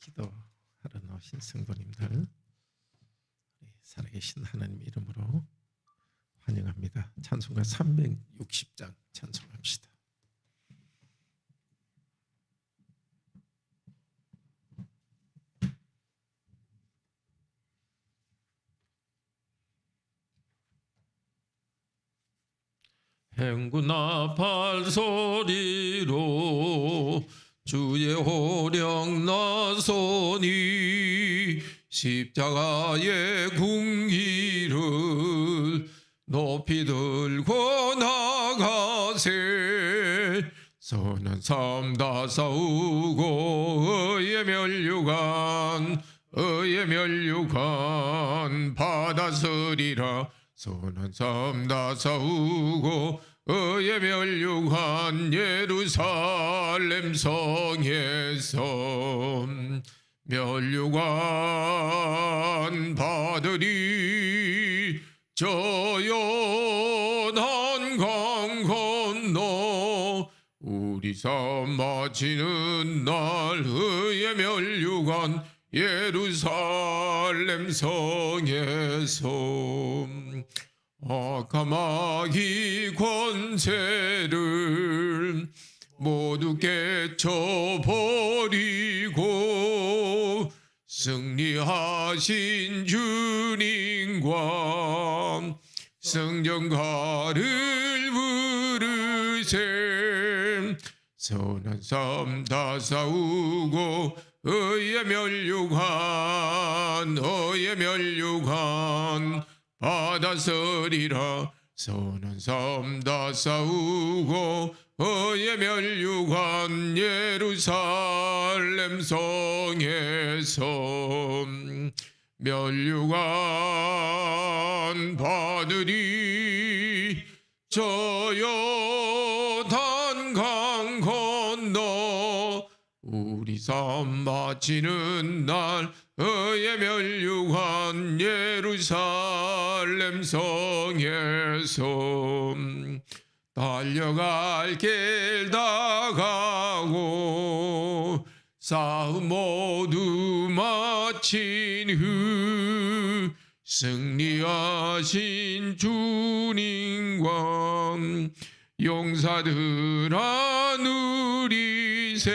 기도하러 나오신 성도님들, 살아계신 하나님 이름으로 환영합니다. 찬송가 360장 찬송합시다. 행군아 발소리로 주의 호령 나서니 십자가의 궁기를 높이 들고 나가세. 선한 삶 다 싸우고 의의 멸류관 받아서리라. 선한 삶 다 싸우고 의의 멸류관 예루살렘 성에서 멸류관 받으리. 저 연한 강 건너 우리 삶 마치는 날 의의 멸류관 예루살렘 성에서 악마의 권세를 모두 깨쳐버리고 승리하신 주님과 성전가를 부르세. 선한 삶 다 싸우고 의의 멸류관 받아서리라. 선한 삶 다 싸우고 의의 멸류관 예루살렘 성에서 멸류관 받으리. 저 요단 강 건너 우리 삶 마치는 날 의의 멸류관 예루살렘 성에서 달려갈 길 다 가고 싸움 모두 마친 후 승리하신 주님과 용사들아 누리세.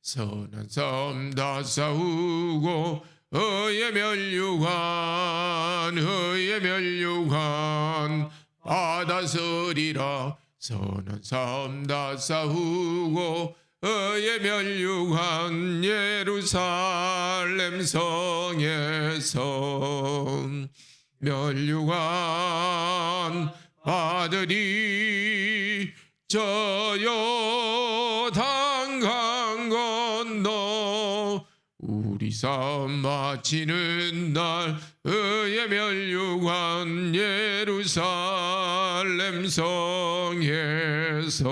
선한 삶 다 싸우고 의의 멸류관 받아서리라. 선한 삶 다 싸우고 의의 멸류관 예루살렘 성에서 멸류관 받으리. 저 요단 강 건너 우리 삶 마치는 날 의의 멸류관 예루살렘 성에서.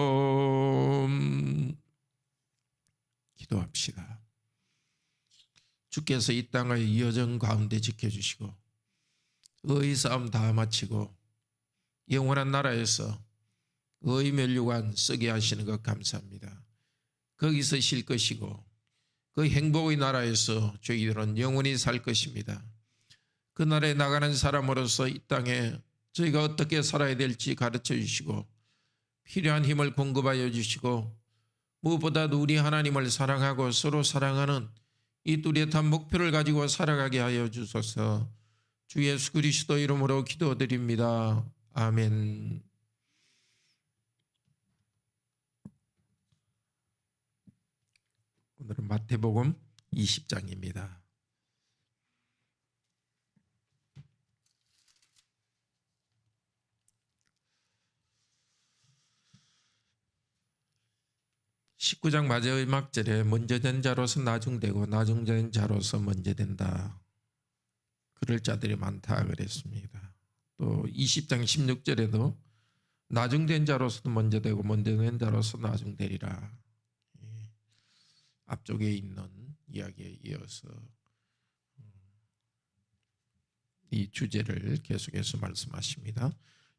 기도합시다. 주께서 이 땅을 여정 가운데 지켜주시고 의의 싸움 다 마치고 영원한 나라에서 의의 멸류관 쓰게 하시는 것 감사합니다. 거기서 쉴 것이고 그 행복의 나라에서 저희들은 영원히 살 것입니다. 그 나라에 나가는 사람으로서 이 땅에 저희가 어떻게 살아야 될지 가르쳐 주시고 필요한 힘을 공급하여 주시고 무엇보다도 우리 하나님을 사랑하고 서로 사랑하는 이 뚜렷한 목표를 가지고 살아가게 하여 주소서. 주 예수 그리스도 이름으로 기도드립니다. 아멘. 오늘은 마태복음 20장입니다. (19장) 마지막 절에 먼저 된 자로서 나중되고 나중된 자로서 먼저 된다. 그럴 자들이 많다 그랬습니다. 또 20장 16절에도 나중된 자로서도 먼저 되고 먼저 된 자로서 나중되리라. 앞쪽에 있는 이야기에 이어서 이 주제를 계속해서 말씀하십니다.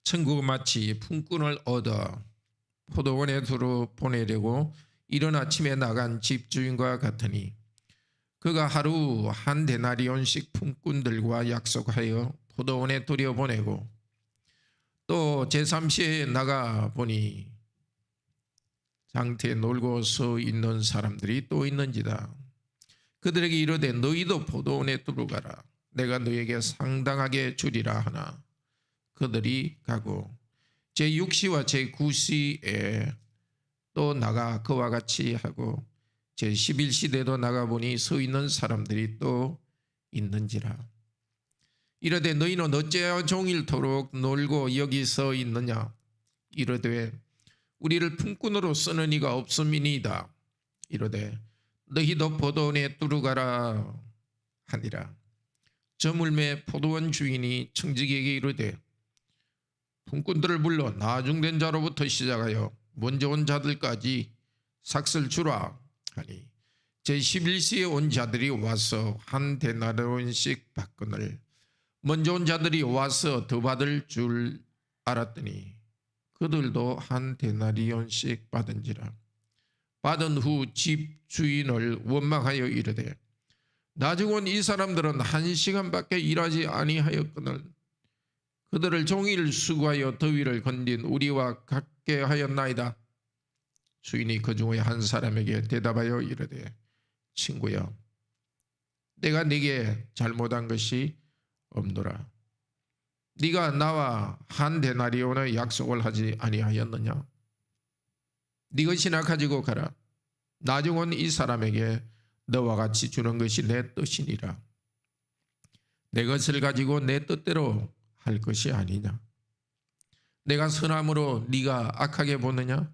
천국은 마치 품꾼을 얻어 포도원에 두루 보내려고 이른 아침에 나간 집주인과 같으니 그가 하루 한 데나리온씩 품꾼들과 약속하여 포도원에 들여보내고 또 제3시에 나가 보니 장터에 놀고 서 있는 사람들이 또 있는지다. 그들에게 이르되 너희도 포도원에 들어가라. 내가 너희에게 상당하게 주리라 하나 그들이 가고 제6시와 제9시에 또 나가 그와 같이 하고 제11시대도 나가보니 서 있는 사람들이 또 있는지라. 이르되 너희는 어찌하여 종일토록 놀고 여기 서 있느냐. 이르되 우리를 품꾼으로 쓰는 이가 없음이니이다. 이르되 너희도 포도원에 들어가라 하니라. 저물매 포도원 주인이 청지기에게 이르되 품꾼들을 불러 나중된 자로부터 시작하여 먼저 온 자들까지 삭슬 주라 하니 제11시에 온 자들이 와서 한 데나리온씩 받거늘 먼저 온 자들이 와서 더 받을 줄 알았더니 그들도 한 데나리온씩 받은지라. 받은 후 집 주인을 원망하여 이르되 나중 온 이 사람들은 1시간밖에 일하지 아니하였거늘 그들을 종일 수고하여 더위를 건딘 우리와 같게 하였나이다. 주인이 그 중에 한 사람에게 대답하여 이르되 친구여 내가 네게 잘못한 것이 없노라. 네가 나와 한 데나리온의 약속을 하지 아니하였느냐. 네 것이나 가지고 가라. 나중 온 이 사람에게 너와 같이 주는 것이 내 뜻이니라. 내 것을 가지고 내 뜻대로 할 것이 아니냐. 내가 선함으로 네가 악하게 보느냐.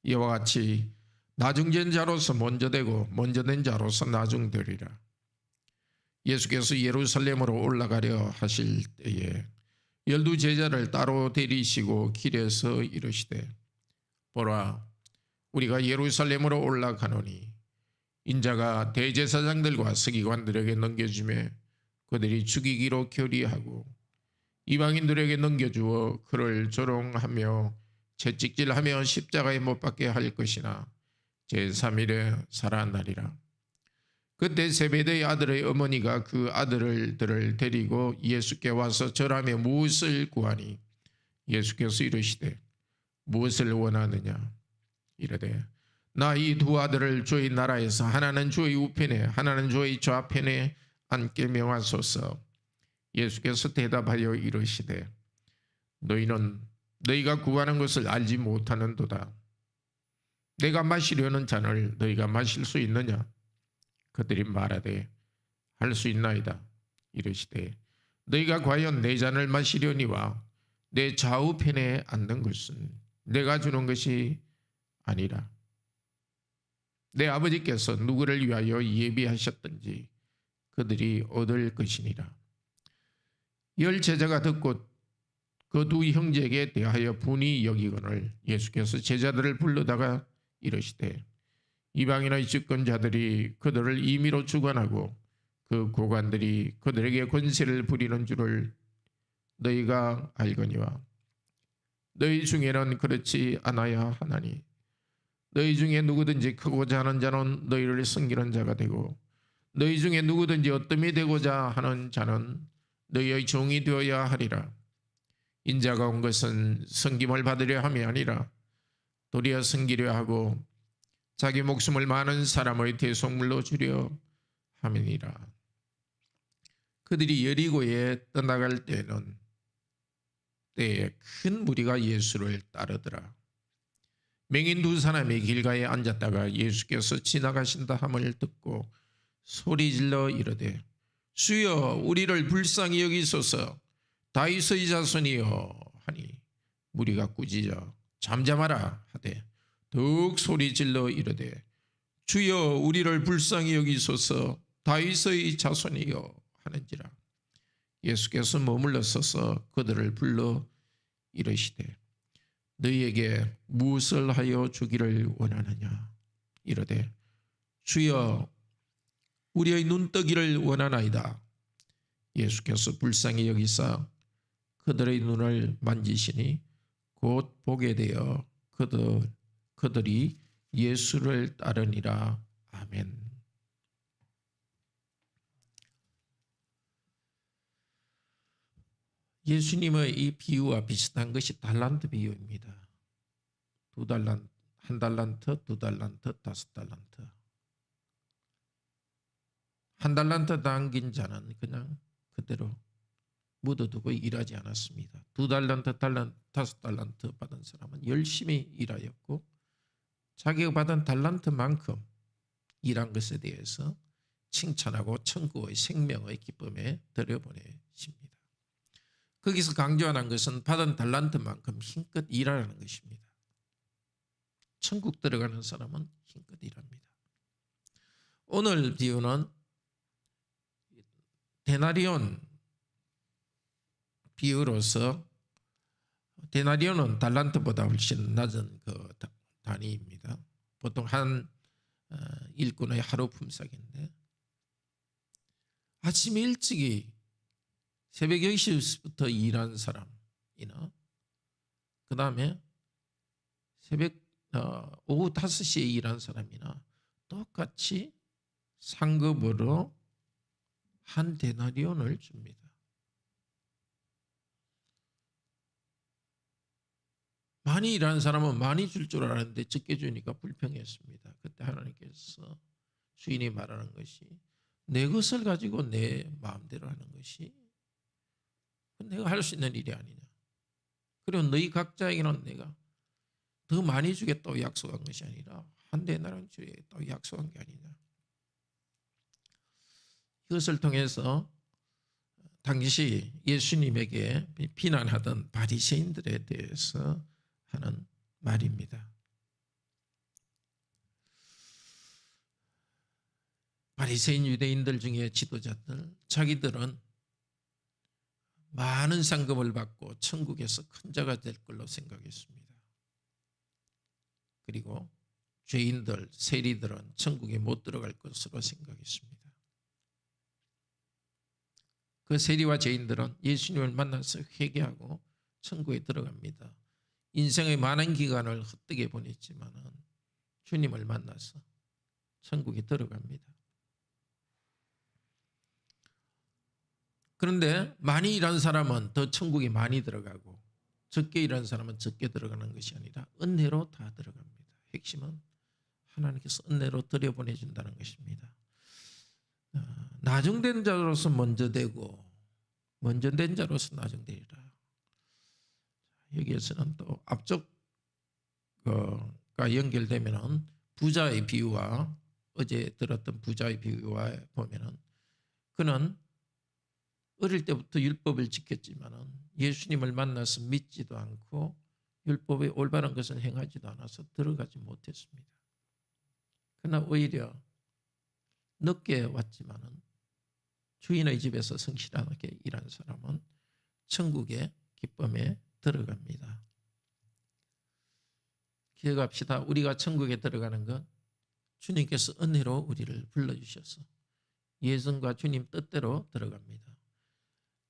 이와 같이 나중된 자로서 먼저 되고 먼저 된 자로서 나중되리라. 예수께서 예루살렘으로 올라가려 하실 때에 12 제자를 따로 데리시고 길에서 이르시되 보라 우리가 예루살렘으로 올라가노니 인자가 대제사장들과 서기관들에게 넘겨주매 그들이 죽이기로 결의하고 이방인들에게 넘겨주어 그를 조롱하며 채찍질하며 십자가에 못 박게 할 것이나 제3일에 살아나리라. 그때 세베대의 아들의 어머니가 그 아들들을 데리고 예수께 와서 절하며 무엇을 구하니 예수께서 이르시되 무엇을 원하느냐. 이르되 나 이 두 아들을 주의 나라에서 하나는 주의 우편에 하나는 주의 좌편에 앉게 명하소서. 예수께서 대답하여 이르시되 너희는 너희가 구하는 것을 알지 못하는도다. 내가 마시려는 잔을 너희가 마실 수 있느냐. 그들이 말하되 할 수 있나이다. 이르시되 너희가 과연 내 잔을 마시려니와 내 좌우편에 앉는 것은 내가 주는 것이 아니라 내 아버지께서 누구를 위하여 예비하셨든지 그들이 얻을 것이니라. 10 제자가 듣고 그 두 형제에게 대하여 분이 여기거늘 예수께서 제자들을 불러다가 이르시되 이방인의 집권자들이 그들을 임의로 주관하고 그 고관들이 그들에게 권세를 부리는 줄을 너희가 알거니와 너희 중에는 그렇지 않아야 하나니 너희 중에 누구든지 크고자 하는 자는 너희를 섬기는 자가 되고 너희 중에 누구든지 어뜸이 되고자 하는 자는 너희의 종이 되어야 하리라. 인자가 온 것은 섬김을 받으려 함이 아니라 도리어 섬기려 하고 자기 목숨을 많은 사람의 대속물로 주려 함이니라. 그들이 여리고에 떠나갈 때에 큰 무리가 예수를 따르더라. 맹인 2 사람이 길가에 앉았다가 예수께서 지나가신다 함을 듣고 소리질러 이르되 주여 우리를 불쌍히 여기소서. 다윗의 자손이여 하니 무리가 꾸짖어 잠잠하라 하되 더욱 소리질러 이르되 주여 우리를 불쌍히 여기소서. 다윗의 자손이여 하는지라. 예수께서 머물러 서서 그들을 불러 이르시되 너희에게 무엇을 하여 주기를 원하느냐. 이르되 주여 우리의 눈뜨기를 원하나이다. 예수께서 불쌍히 여기사 그들의 눈을 만지시니 곧 보게 되어 그들이 예수를 따르니라. 아멘. 예수님의 이 비유와 비슷한 것이 달란트 비유입니다. 2달란트, 1달란트, 2달란트, 5달란트. 1달란트 남긴 자는 그냥 그대로 묻어두고 일하지 않았습니다. 2달란트, 5달란트 받은 사람은 열심히 일하였고 자기가 받은 달란트만큼 일한 것에 대해서 칭찬하고 천국의 생명의 기쁨에 들여보내십니다. 거기서 강조하는 것은 받은 달란트만큼 힘껏 일하라는 것입니다. 천국 들어가는 사람은 힘껏 일합니다. 오늘 비유는 데나리온 비유로서 데나리온은 달란트보다 훨씬 낮은 그 단위입니다. 보통 한 일꾼의 하루 품삯인데 아침 일찍이 새벽 10시부터 일한 사람이나 그 다음에 새벽 오후 5시에 일한 사람이나 똑같이 상급으로 한 데나리온을 줍니다. 많이 일하는 사람은 많이 줄 줄 알았는데 적게 주니까 불평했습니다. 그때 하나님께서 주인이 말하는 것이 내 것을 가지고 내 마음대로 하는 것이 내가 할 수 있는 일이 아니냐. 그리고 너희 각자에게는 내가 더 많이 주겠다고 약속한 것이 아니라 한 데나리온 주겠다고 약속한 게 아니냐. 이것을 통해서 당시 예수님에게 비난하던 바리새인들에 대해서 하는 말입니다. 바리새인 유대인들 중에 지도자들, 자기들은 많은 상급을 받고 천국에서 큰 자가 될 걸로 생각했습니다. 그리고 죄인들, 세리들은 천국에 못 들어갈 것으로 생각했습니다. 그 세리와 죄인들은 예수님을 만나서 회개하고 천국에 들어갑니다. 인생의 많은 기간을 헛되게 보냈지만 주님을 만나서 천국에 들어갑니다. 그런데 많이 일한 사람은 더 천국에 많이 들어가고 적게 일한 사람은 적게 들어가는 것이 아니라 은혜로 다 들어갑니다. 핵심은 하나님께서 은혜로 들여보내준다는 것입니다. 나중된 자로서 먼저 되고 먼저 된 자로서 나중되리라. 여기에서는 또 앞쪽과 연결되면 부자의 비유와 어제 들었던 부자의 비유와 보면은 그는 어릴 때부터 율법을 지켰지만은 예수님을 만나서 믿지도 않고 율법의 올바른 것을 행하지도 않아서 들어가지 못했습니다. 그러나 오히려 늦게 왔지만은 주인의 집에서 성실하게 일한 사람은 천국의 기쁨에 들어갑니다. 기억합시다. 우리가 천국에 들어가는 것 주님께서 은혜로 우리를 불러주셔서 예정과 주님 뜻대로 들어갑니다.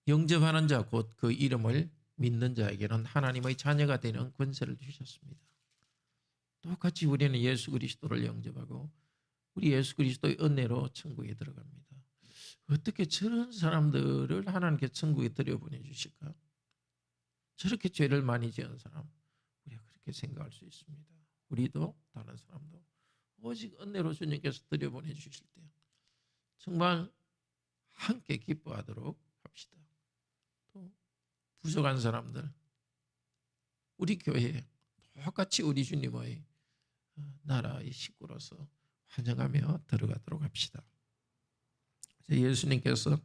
영접하는 자 곧 그 이름을 믿는 자에게는 하나님의 자녀가 되는 권세를 주셨습니다. 똑같이 우리는 예수 그리스도를 영접하고 우리 예수 그리스도의 은혜로 천국에 들어갑니다. 어떻게 저런 사람들을 하나님께 천국에 들여보내주실까? 저렇게 죄를 많이 지은 사람 우리가 그렇게 생각할 수 있습니다. 우리도 다른 사람도 오직 은혜로 주님께서 들여보내주실 때 정말 함께 기뻐하도록 합시다. 또 부족한 사람들 우리 교회에 똑같이 우리 주님의 나라의 식구로서 환영하며 들어가도록 합시다. 예수님께서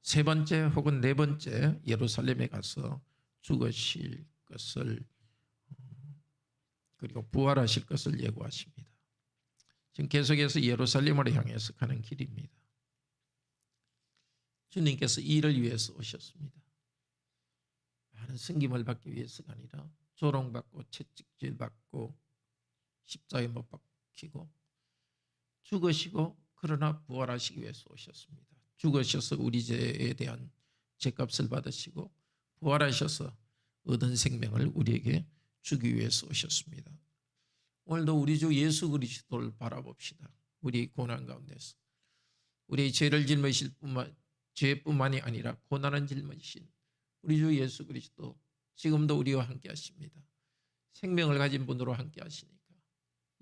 세 번째 혹은 네 번째 예루살렘에 가서 죽으실 것을 그리고 부활하실 것을 예고하십니다. 지금 계속해서 예루살렘으로 향해서 가는 길입니다. 주님께서 이를 위해서 오셨습니다. 많은 승김을 받기 위해서가 아니라 조롱받고 채찍질 받고 십자가에 못 박히고 죽으시고 그러나 부활하시기 위해서 오셨습니다. 죽으셔서 우리 죄에 대한 죄값을 받으시고 부활하셔서 얻은 생명을 우리에게 주기 위해서 오셨습니다. 오늘도 우리 주 예수 그리스도를 바라봅시다. 우리 고난 가운데서 우리의 죄를 짊으실 뿐만 죄뿐만이 아니라 고난을 짊어지신 우리 주 예수 그리스도 지금도 우리와 함께 하십니다. 생명을 가진 분으로 함께 하시니까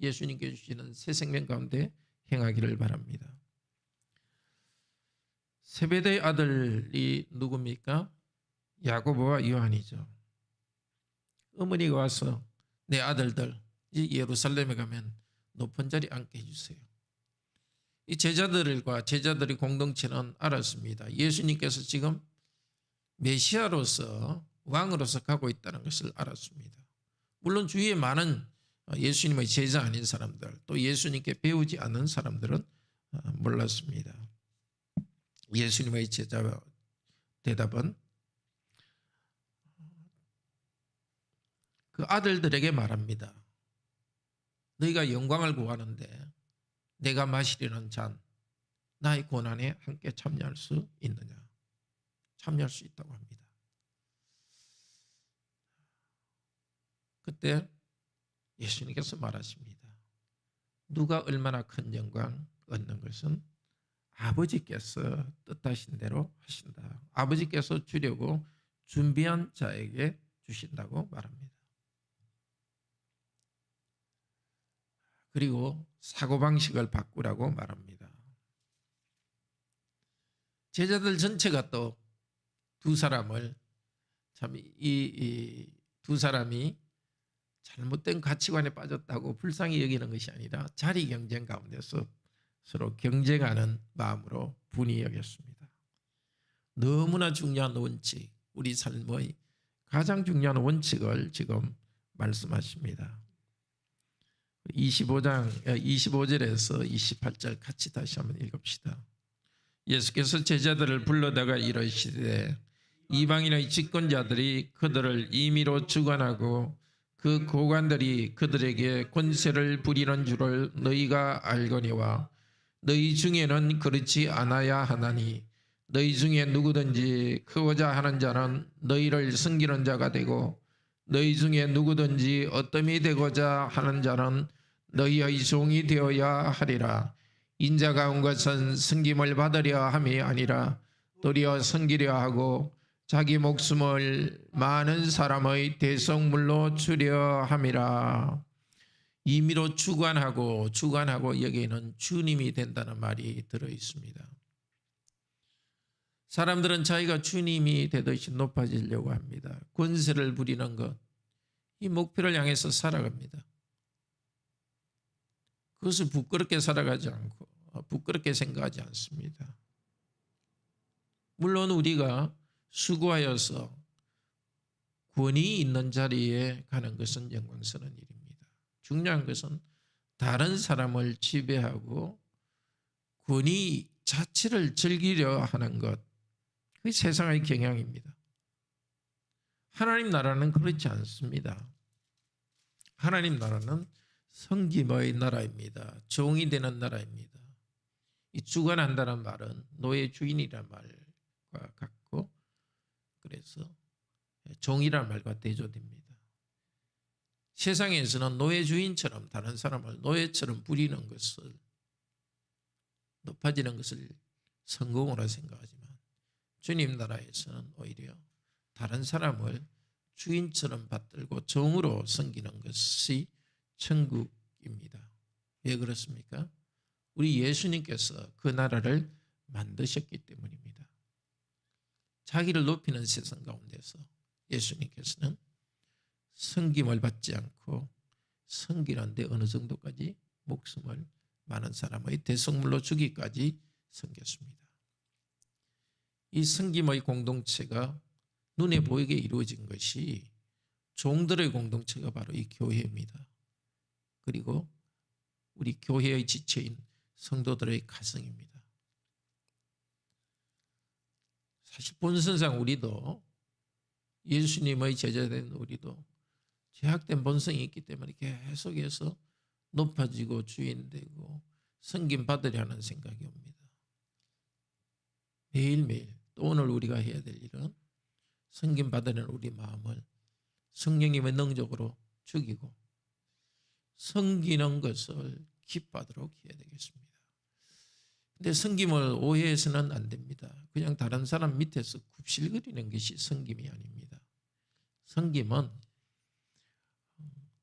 예수님께 주시는 새 생명 가운데 행하기를 바랍니다. 세베대의 아들이 누굽니까? 야고보와 요한이죠. 어머니가 와서 내 아들들 예루살렘에 가면 높은 자리 앉게 해주세요. 이 제자들과 제자들의 공동체는 알았습니다. 예수님께서 지금 메시아로서 왕으로서 가고 있다는 것을 알았습니다. 물론 주위에 많은 예수님의 제자 아닌 사람들, 또 예수님께 배우지 않은 사람들은 몰랐습니다. 예수님의 제자 대답은 그 아들들에게 말합니다. 너희가 영광을 구하는데 내가 마시려는 잔, 나의 고난에 함께 참여할 수 있느냐? 참여할 수 있다고 합니다. 그때 예수님께서 말하십니다. 누가 얼마나 큰 영광 얻는 것은 아버지께서 뜻하신 대로 하신다. 아버지께서 주려고 준비한 자에게 주신다고 말합니다. 그리고 사고방식을 바꾸라고 말합니다. 제자들 전체가 또 두 사람을 참 이 두 사람이 잘못된 가치관에 빠졌다고 불쌍히 여기는 것이 아니라 자리 경쟁 가운데서 서로 경쟁하는 마음으로 분이 여겼습니다. 너무나 중요한 원칙, 우리 삶의 가장 중요한 원칙을 지금 말씀하십니다. 25절에서 28절 같이 다시 한번 읽읍시다. 예수께서 제자들을 불러다가 이르시되 이방인의 집권자들이 그들을 임의로 주관하고 그 고관들이 그들에게 권세를 부리는 줄을 너희가 알거니와 너희 중에는 그렇지 않아야 하나니 너희 중에 누구든지 크고자 하는 자는 너희를 섬기는 자가 되고 너희 중에 누구든지 어떠함이 되고자 하는 자는 너희의 종이 되어야 하리라. 인자가 온 것은 섬김을 받으려 함이 아니라 도리어 섬기려 하고 자기 목숨을 많은 사람의 대속물로 주려 함이라. 임의로 주관하고 여기에는 주님이 된다는 말이 들어있습니다. 사람들은 자기가 주님이 되듯이 높아지려고 합니다. 권세를 부리는 것, 이 목표를 향해서 살아갑니다. 그것을 부끄럽게 살아가지 않고 부끄럽게 생각하지 않습니다. 물론 우리가 수고하여서 권위 있는 자리에 가는 것은 영광스러운 일입니다. 중요한 것은 다른 사람을 지배하고 권위 자체를 즐기려 하는 것, 그게 세상의 경향입니다. 하나님 나라는 그렇지 않습니다. 하나님 나라는 섬김의 나라입니다. 종이 되는 나라입니다. 이 주관한다는 말은 노예 주인이란 말과 같고 그래서 종이란 말과 대조됩니다. 세상에서는 노예 주인처럼 다른 사람을 노예처럼 부리는 것을 높아지는 것을 성공으로 생각하지만 주님 나라에서는 오히려 다른 사람을 주인처럼 받들고 종으로 섬기는 것이 천국입니다. 왜 그렇습니까? 우리 예수님께서 그 나라를 만드셨기 때문입니다. 자기를 높이는 세상 가운데서 예수님께서는 섬김을 받지 않고 섬기는데 어느 정도까지 목숨을 많은 사람의 대속물로 주기까지 섬겼습니다. 이 섬김의 공동체가 눈에 보이게 이루어진 것이 종들의 공동체가 바로 이 교회입니다. 그리고 우리 교회의 지체인 성도들의 가정입니다. 사실 본성상 우리도 예수님의 제자된 우리도 죄악된 본성이 있기 때문에 계속해서 높아지고 주인되고 섬김받으려 하는 생각이 옵니다. 매일매일 또 오늘 우리가 해야 될 일은 섬김받으려는 우리 마음을 성령님의 능력으로 죽이고 섬기는 것을 기뻐하도록 해야 되겠습니다. 근데 섬김을 오해해서는 안 됩니다. 그냥 다른 사람 밑에서 굽실거리는 것이 섬김이 아닙니다. 섬김은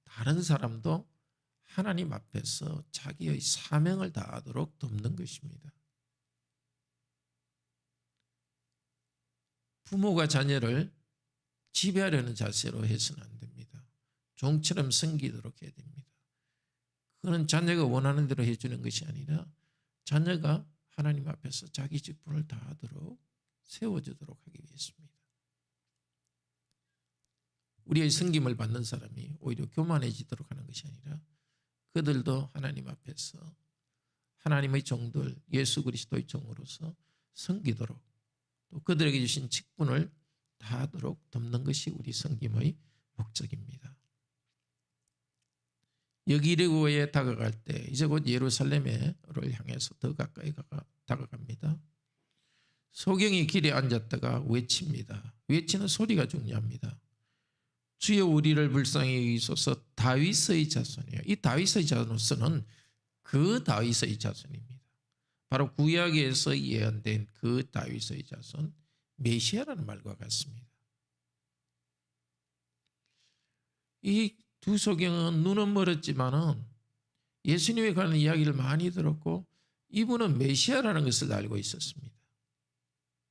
다른 사람도 하나님 앞에서 자기의 사명을 다하도록 돕는 것입니다. 부모가 자녀를 지배하려는 자세로 해서는 안 됩니다. 종처럼 섬기도록 해야 됩니다. 그건 자녀가 원하는 대로 해주는 것이 아니라 자녀가 하나님 앞에서 자기 직분을 다하도록 세워주도록 하기 위해서입니다. 우리의 섬김을 받는 사람이 오히려 교만해지도록 하는 것이 아니라 그들도 하나님 앞에서 하나님의 종들, 예수 그리스도의 종으로서 섬기도록 또 그들에게 주신 직분을 다하도록 돕는 것이 우리 섬김의 목적입니다. 여리고에 다가갈 때 이제 곧 예루살렘을 향해서 더 가까이 다가갑니다. 소경이 길에 앉았다가 외칩니다. 외치는 소리가 중요합니다. 주여 우리를 불쌍히 여기소서 다윗의 자손이에요. 이 다윗의 자손은 그 다윗의 자손입니다. 바로 구약에서 예언된 그 다윗의 자손 메시아라는 말과 같습니다. 이 두 소경은 눈은 멀었지만은 예수님에 관한 이야기를 많이 들었고 이분은 메시아라는 것을 알고 있었습니다.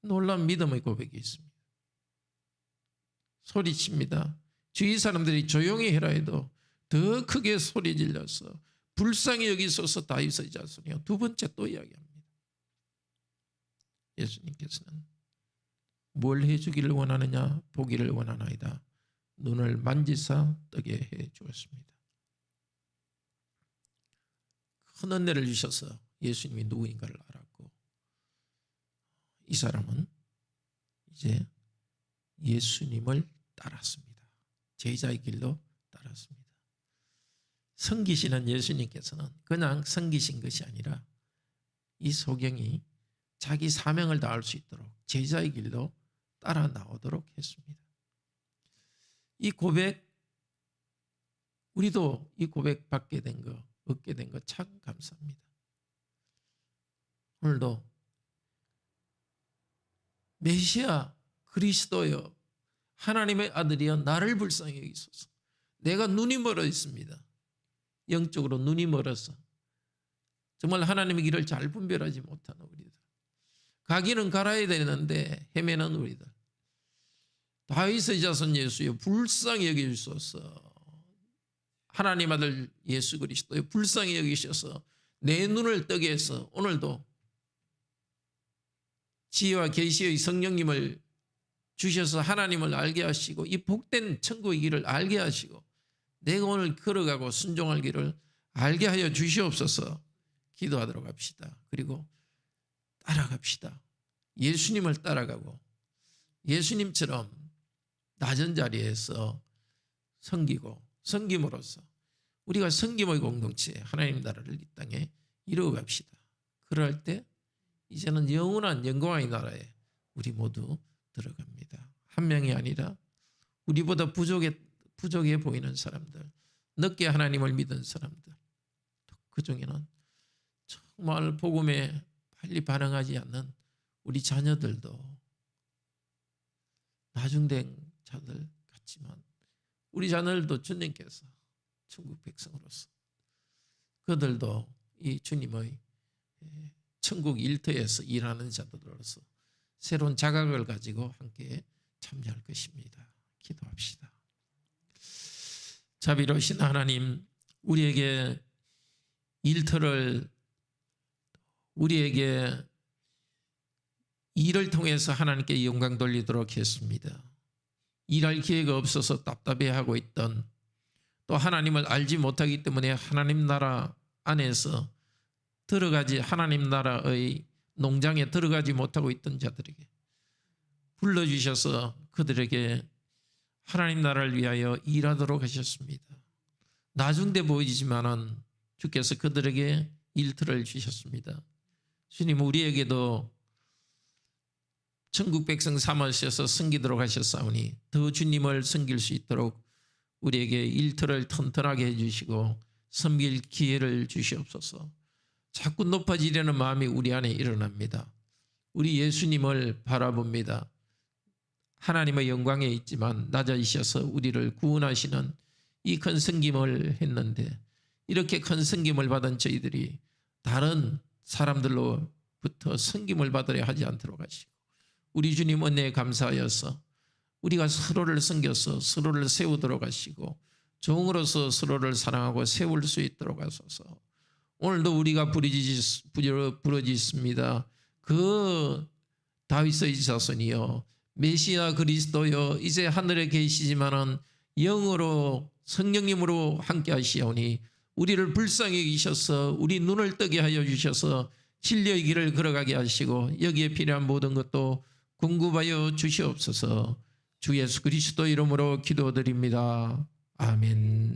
놀라운 믿음의 고백이 있습니다. 소리칩니다. 주위 사람들이 조용히 해라 해도 더 크게 소리 질러서 불쌍히 여기소서 다윗의 자손이요. 두 번째 또 이야기합니다. 예수님께서는 뭘 해주기를 원하느냐 보기를 원하나이다. 눈을 만지사 뜨게 해 주었습니다. 큰 은혜를 주셔서 예수님이 누구인가를 알았고 이 사람은 이제 예수님을 따랐습니다. 제자의 길로 따랐습니다. 섬기시는 예수님께서는 그냥 섬기신 것이 아니라 이 소경이 자기 사명을 다할 수 있도록 제자의 길로 따라 나오도록 했습니다. 이 고백, 우리도 이 고백 받게 된 거, 얻게 된 거 참 감사합니다. 오늘도 메시아 그리스도여 하나님의 아들이여 나를 불쌍히 여기소서. 내가 눈이 멀어 있습니다. 영적으로 눈이 멀어서 정말 하나님의 길을 잘 분별하지 못하는 우리들. 가기는 갈아야 되는데 헤매는 우리들. 다윗의 자손 예수여 불쌍히 여기소서. 하나님 아들 예수 그리스도여 불쌍히 여기셔서 내 눈을 뜨게 해서 오늘도 지혜와 계시의 성령님을 주셔서 하나님을 알게 하시고 이 복된 천국의 길을 알게 하시고 내가 오늘 걸어가고 순종할 길을 알게 하여 주시옵소서. 기도하도록 합시다. 그리고 따라갑시다. 예수님을 따라가고 예수님처럼 낮은 자리에서 섬기고 섬김으로써 우리가 섬김의 공동체 하나님 나라를 이 땅에 이루어갑시다. 그럴 때 이제는 영원한 영광의 나라에 우리 모두 들어갑니다. 한 명이 아니라 우리보다 부족해 보이는 사람들, 늦게 하나님을 믿은 사람들, 그 중에는 정말 복음에 빨리 반응하지 않는 우리 자녀들도 나중된 자들 같지만 우리 자녀들도 주님께서 천국 백성으로서 그들도 이 주님의 천국 일터에서 일하는 자들로서 새로운 자각을 가지고 함께 참여할 것입니다. 기도합시다. 자비로우신 하나님, 우리에게 일터를 우리에게 일을 통해서 하나님께 영광 돌리도록 했습니다. 일할 기회가 없어서 답답해하고 있던 또 하나님을 알지 못하기 때문에 하나님 나라 안에서 들어가지 하나님 나라의 농장에 들어가지 못하고 있던 자들에게 불러주셔서 그들에게 하나님 나라를 위하여 일하도록 하셨습니다. 나중돼 보이지만은 주께서 그들에게 일터를 주셨습니다. 주님, 우리에게도 천국 백성 삼으셔서 섬기도록 하셨사오니 더 주님을 섬길 수 있도록 우리에게 일터를 튼튼하게 해주시고 섬길 기회를 주시옵소서. 자꾸 높아지려는 마음이 우리 안에 일어납니다. 우리 예수님을 바라봅니다. 하나님의 영광에 있지만 낮아지셔서 우리를 구원하시는 이 큰 섬김을 했는데, 이렇게 큰 섬김을 받은 저희들이 다른 사람들로부터 섬김을 받으려 하지 않도록 하시고, 우리 주님 은혜에 감사하여서 우리가 서로를 섬겨서 서로를 세우도록 하시고 종으로서 서로를 사랑하고 세울 수 있도록 하소서. 오늘도 우리가 부르짖습니다. 그 다윗의 자손이여, 메시아 그리스도여, 이제 하늘에 계시지만은 영으로 성령님으로 함께 하시오니 우리를 불쌍히 여기셔서 우리 눈을 뜨게 하여 주셔서 진리의 길을 걸어가게 하시고 여기에 필요한 모든 것도 공급하여 주시옵소서. 주 예수 그리스도 이름으로 기도드립니다. 아멘.